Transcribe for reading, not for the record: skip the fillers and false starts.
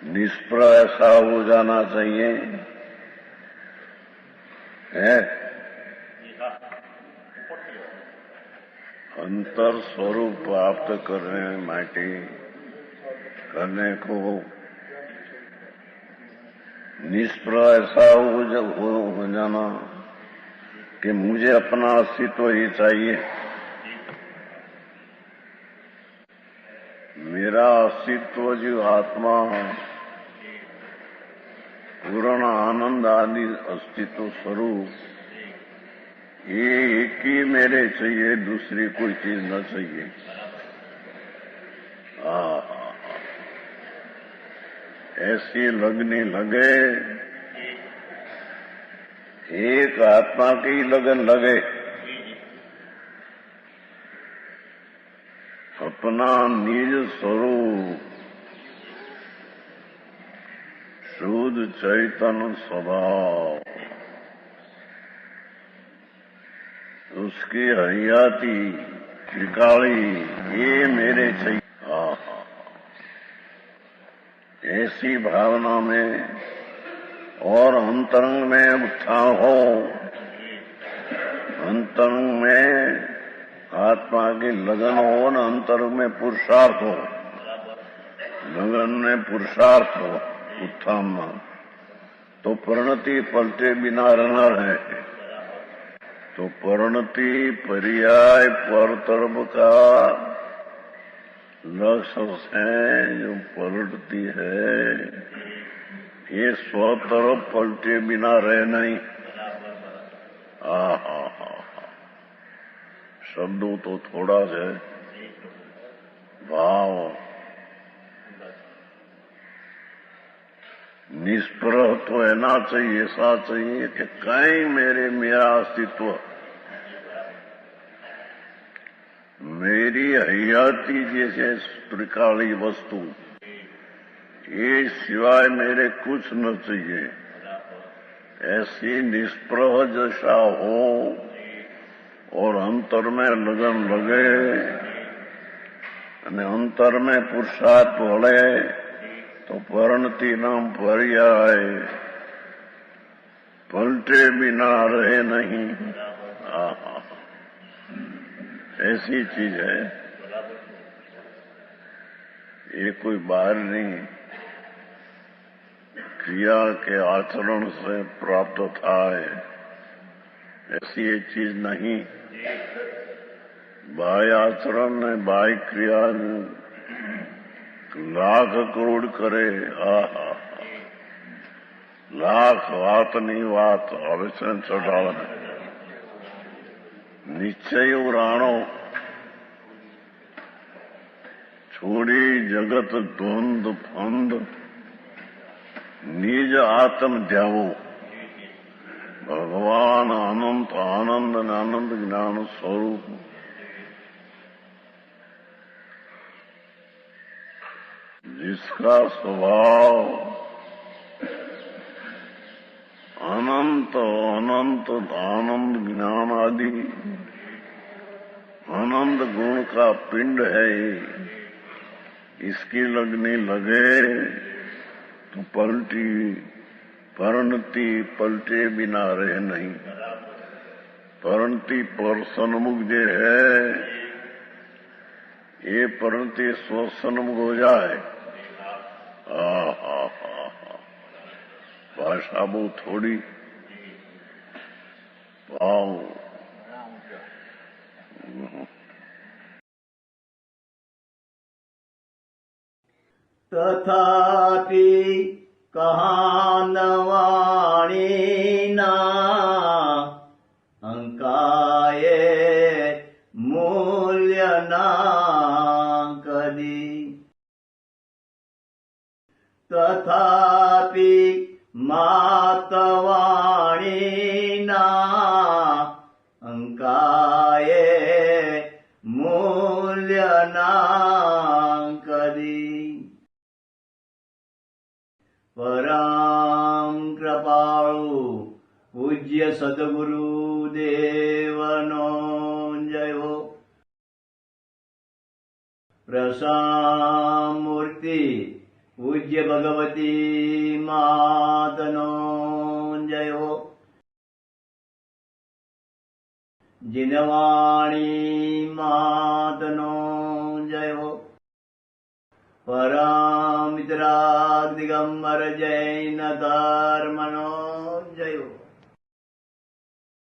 निष्प्रह ऐसा हो जाना चाहिए है। अंतर स्वरूप प्राप्त करने को निष्प्रह ऐसा हो जाना कि मुझे अपना अस्तित्व ही चाहिए। मेरा अस्तित्व जो आत्मा पूर्ण आनंद आदि अस्तित्व स्वरूप, ये एक ही मेरे चाहिए, दूसरी कोई चीज न चाहिए। ऐसी लगने लगे, एक आत्मा की लगन लगे, अपना निज स्वरूप शुद्ध चैतन्य स्वभाव, उसकी हरियाती त्रिकाली, ये मेरे चाहिए। ऐसी भावना में और अंतरंग में उत्थान हो, अंतरंग में आत्मा की लगन हो न अंतरंग में पुरुषार्थ हो, लगन में पुरुषार्थ हो उत्थान में, तो परिणति पलटे बिना रहना है। तो परिणति पर्याय पर तरफ का लक्ष्य है, जो पलटती है, ये स्वतरफ पलटे बिना रह नहीं। शब्दों तो थोड़ा है, भाव निष्प्रह तो ऐसा चाहिए, ऐसा चाहिए कि कहीं मेरा अस्तित्व, मेरी हयाती जैसे त्रिकाली वस्तु, ये सिवाय मेरे कुछ न चाहिए। ऐसी निष्प्रह जैसा हो और अंतर में लगन लगे, अंतर में पुरुषार्थ बढ़े, तो परिणति नाम पर्याय पलटे बिना रहे नहीं। ऐसी चीज है, ये कोई बाहर नहीं, क्रिया के आचरण से प्राप्त था है, ऐसी एक चीज नहीं। बाह्य आचरण ने, बाह्य क्रिया लाख करोड़ करे, लाख વાત ની વાત આવે છે ચઢાવે, નિશ્ચય રાણો છોડી જગત ધુંધ ફંદ, નિજ આત્મ ધ્યાવો, ભગવાન અનંત આનંદ અને આનંદ જ્ઞાન સ્વરૂપ, जिसका स्वभाव अनंत अनंत आनंद ज्ञान आदि आनंद गुण का पिंड है, इसकी लगने लगे तो परिणति पलटे बिना रहे नहीं। परिणति पर सन्मुख जो है, ये परिणति स्वसन्मुख हो जाए। भाषा बहुत थोड़ी, पाओ तथापि कहानवाणी ना अंकाये मूल्य ना कदी। तथापि मातवाणी ना अंकाये मूल्य ना कदी। परम कृपाळु पूज्य सद्गुरु देवनो जय हो। प्रसाद मूर्ति પૂજ્ય ભગવતી માતનો જય હો. જીનવાણી માતનો જય હો. પરમિત્રાગ દિગંબર જૈન ધર્મનો જય હો.